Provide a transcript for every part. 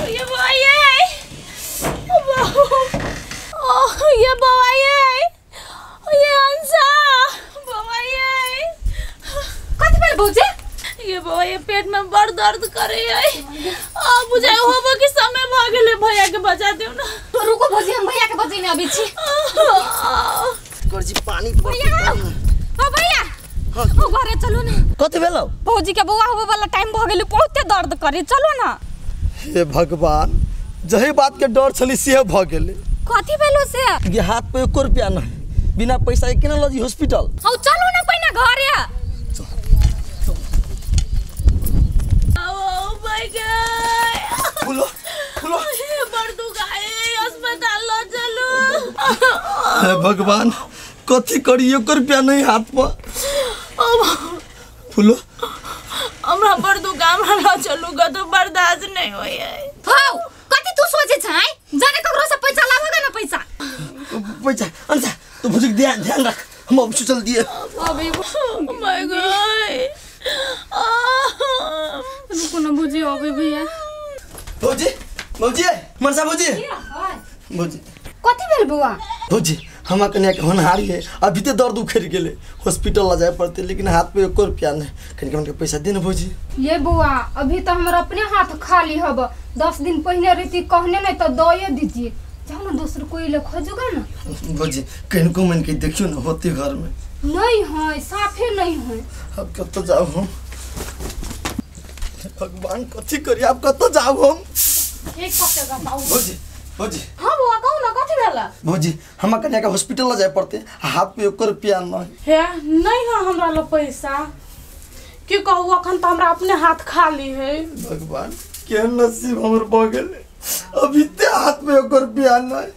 ये बुआ ये बुआ ये अंसा बुआ कथि भेल भौजी? ये बुआ ये पेट में बड़ दर्द करे अब बुझाय होबो कि समय भ गेले भैया के बचा दियो ना। तो रुको भौजी हम भैया के बजे में अभी छी। गर्जी पानी भैया ओ भैया ओ घरे चलो ना। कथि भेलौ? भौजी के बौआ होबे वाला टाइम भ गेले बहुते दर्द करे चलो ना। हे भगवान जही बात के डर छली से भ गेले। कथि भेलो से? ये हाथ पे 1 रुपया नहीं बिना पैसा के केना लजी हॉस्पिटल। औ चलो ना पहिने घरे। खुलो खुलो ये बड़ दुखाए अस्पताल ल चलो। हे भगवान कथि करी 1 रुपया नहीं हाथ पर। खुलो हमरा बड़ दुखा हमरा ल चलो ग तो बर्दाश्त नहीं होय हौ कथि तू सोचे छै? जाने ककरो से पैसा लावोगे ना पैसा अंसा तू भुजी ध्यान रख हम अब चल दिए। अबे माय गॉड रुको ना भौजी अबे भैया। भौजी भौजी मनसा भौजी भौजी कथि भेल बौआ? भौजी हम कन्या के होनहारी है अभी तो दर्द उखड़ गेले हॉस्पिटल ला जाए पड़ते लेकिन हाथ पे 1 रुपया नहीं कहीं के पैसा दे ना भौजी। ये बुआ अभी तो हमारा अपने हाथ खाली हब 10 दिन पहले रीति कहने नहीं तो दये दीजिए जाओ ना दूसरे कोई ले खोजोगा ना। भौजी कहीं को मन के देखियो ना होते घर में नहीं है साफे नहीं है। अब कत जाओ हम भगवान कथि करी आप कत जाओ हम। एक हफ्ते का पाऊ भौजी भौजी हां बुआ कहू ना कथि भेला? भौजी हम कन्या के हॉस्पिटल ला जाए पड़ते हाथ पे 1 रुपया नहीं है नहीं है हमरा ल पैसा कि कहू अखन तो हमरा अपने हाथ खाली है। भगवान के नसीब हमर भ गेले अभी ते हाथ में 1 रुपया नहीं।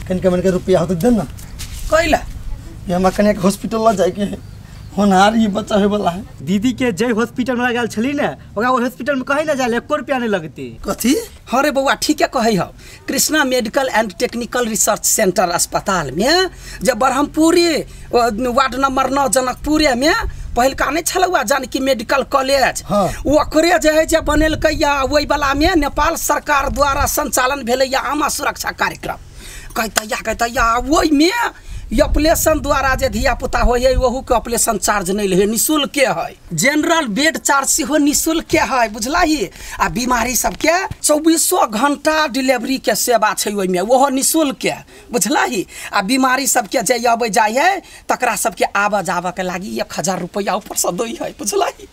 कन के मन के रुपया हो तो दे ना कइला ये हम कन्या के हॉस्पिटल ला जाए के होनहार ही बच्चा है वाला है। दीदी के जय हॉस्पिटल में गेल छली ने ओकरा हॉस्पिटल में कहीं ना जाले 1 रुपया नहीं लगते। कथी? हाँ रे बउआ ठीक है कही हो Krishna medical and technical research centre अस्पताल में जब ब्रह्मपुरी वार्ड नंबर 9 जनकपुरे में पहल का नहीं छलुआ जानकी मेडिकल कॉलेज हाँ। ओकरे जे बनेलकै या ओई वाला में नेपाल सरकार द्वारा संचालन भेलै या आमा सुरक्षा कार्यक्रम कहता ओई में ऑपरेशन द्वारा जे धिया पुता होय वहू के ऑपरेशन चार्ज नहीं ले निःशुल्क के है जनरल बेड चार्ज से हो निःशुल्क के है बुझलाही आ बीमारी सबके 24 घंटा डिलीवरी के सेवा छै ओय में वो निःशुल्क के बुझलाही आ बीमारी सबके जे आबे जाय है तकरा सबके आबे जाबे के लागी 1000 रुपया ऊपर से दै है बुझलाही।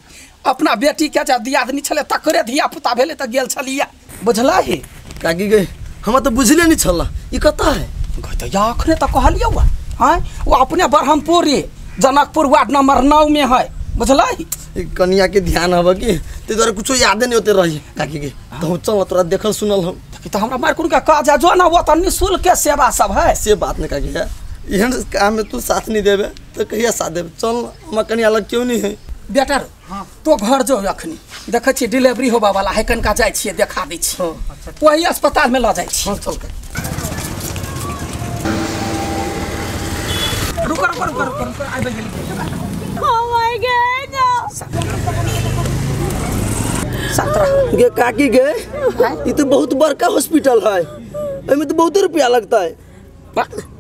अपना बेटी के जब दियादनी छले तकरे धिया पुता भेले त गेल छलिया बुझलाही। काकी गए हम तो बुझले नहीं छला ई कता है कहता या अखने त कहलियो वा हां वो अपने ब्रह्मपुरी जनकपुर वार्ड नंबर 9 में है बुझलाई। कन्या के ध्यान हब कि ते तोरा कुछो याद नहीं होते रही काकी के तो चल तोरा देखल सुनल हम तो हमरा मार कुन का काज जो ना वो त निःशुल्क के सेवा सब है से बात नहीं काकी है एहन काम में तू साथ नहीं देबे तो कहिया साथ देबे चल हम कन्या अलग क्यों नहीं है बेटा हां तो घर जो अखनी देखै छी डिलीवरी होबा वाला है कनका जाय छी देखा दै छी वही अस्पताल में ल जाय छी। हां चल रुक आबे गेली ओ माय गॉड सत्रह गे काकी गे ई तो बहुत बड़का हॉस्पिटल है एमे तो बहुत रुपया लगता है।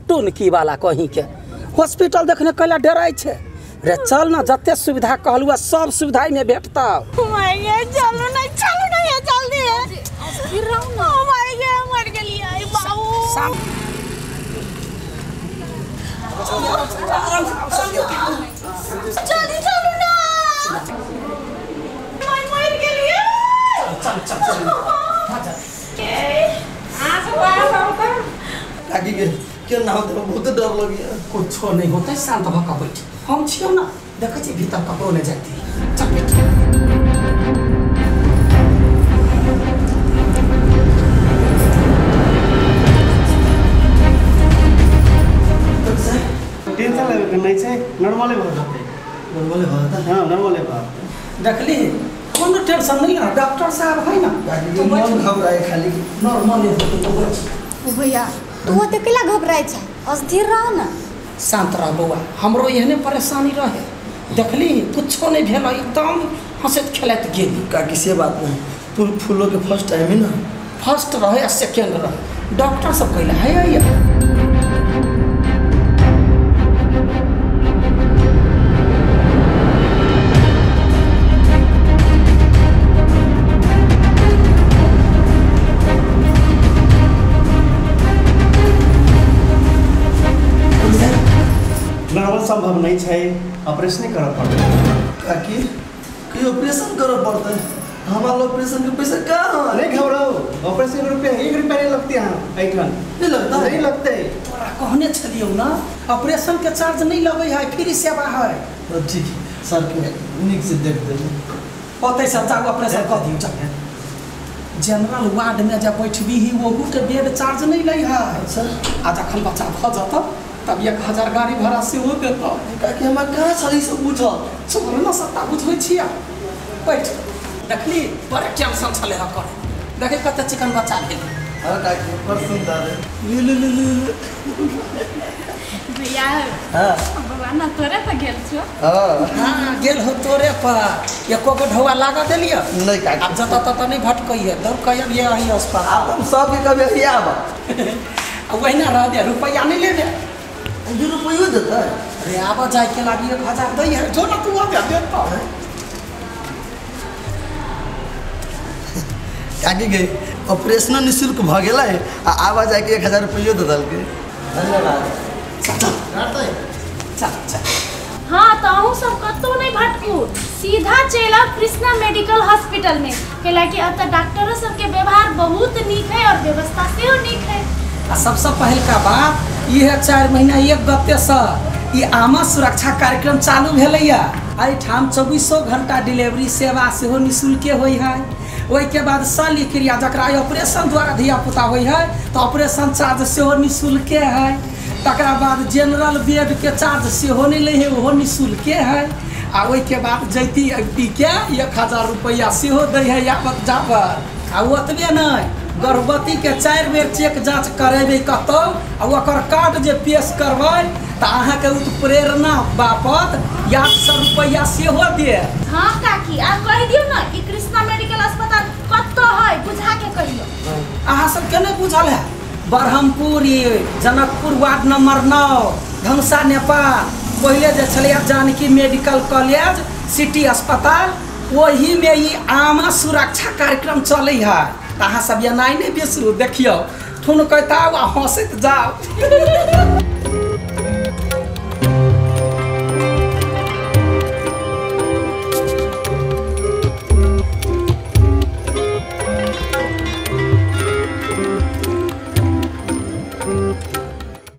टोन की वाला कहीं के हॉस्पिटल देखने कैला डराय छे रे चल ना जते सुविधा कहलुआ सब सुविधा में भेटता। ओ माय गॉड चलो ना ये जल्दी फिर रहू ना। ओ माय गॉड मर गेली आई बाबू जल्दी चलो ना मर गेली चल काकी के ना होते बहुत डर लगी कुछ नहीं होता शांत होकर बैठ हम छियो ना देखै छी भीतर ककरो नहीं जाती चल बैठ। टेंशन लेवे नहीं छै नॉर्मल हो जाते हां नॉर्मल है देखली कोनो टेंशन नहीं है डॉक्टर साहब है ना तो मन घबराए खाली नॉर्मल है तो ओ भैया तू तो केला घबराय छै अस्थिर रह ना शांत रह बउआ हमरो एहने परेशानी रहे देखली कुछो नहीं भेल एकदम हंसत खेलत गेली काकी से बात नहीं पूरे फूलों के फर्स्ट टाइम ही ना फर्स्ट रहे सेकेंड रहे डॉक्टर सब कहला है या नॉर्मल संभव नहीं है ऑपरेशन करऽ पड़तै काकी कि ऑपरेशन करऽ पड़तै हमारा ऑपरेशन के पैसा कहाँ नहीं घबराओ ऑपरेशन के रुपया 1 रुपया नहीं लगते यहाँ ऐठन नहीं लगता नहीं लगते तोरा कहने छलियौ ना ऑपरेशन के चार्ज नहीं लगे है फ्री सेवा है तो ठीक है सर के निक से देख दे होते सब जाओ ऑपरेशन कर दियो जा जनरल वार्ड में जब बैठबी ही वो के बेड चार्ज नहीं लै है अच्छा आ जखन बच्चा भ जाता तब 1000 गाड़ी भाड़ा से हो देता काकी हमार कहाँ छली सब बुझल छोड़ ना सत्ता बुझै छिया बैठ देखली बड़े टेंशन छले ह कर देखे कते चिकन बच्चा भेल हां काकी पर सुंदर भैया हां बाबा ना तोरे पे गेल छो हां गेल हो तोरे पर एको गो ढौआ लागा देलियो नहीं काकी अब जता तता नहीं भटकइए दौड़ कहिए ये आई अस्पताल हम सब के कभी हिया बा वही ना रह दे रुपया नहीं ले दे 2 रुपया देता है अरे आवा जाए के लागी 1000 दई है जो ना तू आ दे देता काकी गई ऑपरेशन निःशुल्क भ गेला है आ आवा जाए के 1000 रुपया दे दल के धन्यवाद चल हाँ तो अहूँ सब कतो नहीं भटकू सीधा चला कृष्णा मेडिकल हॉस्पिटल में कैलाकि अब तक डॉक्टरों सबके व्यवहार बहुत नीक है और व्यवस्था से नीक है सबसे पहल का बात ये 4 महीना एक गते से ये आमा सुरक्षा कार्यक्रम चालू भेलैया एहिठाम 24 घंटा डिलीवरी सेवा सेहो निःशुल्के होइ है ओहि के बाद शल्य क्रिया जकरा ऑपरेशन द्वारा धिया पुता होइ है तो ऑपरेशन चार्ज सेहो निःशुल्के है तकरा बाद जनरल बेड के चार्ज सेहो नहीं ले है ओहो निःशुल्के है आ ओहि के बाद जैती एमपी के 1000 रुपया सेहो दै है यावत जावर आ ओतबे नहीं गर्भवती के 4 बेर चेक जांच करेबे कतौ आ ओकर कार्ड जे पेश करबै त अहाँ के उत्प्रेरणा बापत 800 रुपया सेहो दे हाँ काकी आ कह दियो ना कि कृष्णा मेडिकल अस्पताल कतो है बुझा के कहियो अहाँ सब के नहीं बुझल है बरहमपुर जनकपुर वार्ड नंबर 9 धनुषा नेपाल पहले जे छलै जानकी मेडिकल कॉलेज सिटी अस्पताल वही में ये आमा सुरक्षा कार्यक्रम चलै है अहाँ सब ये नहीं बिसरू देखियो ठुन कहता हंसैत जाओ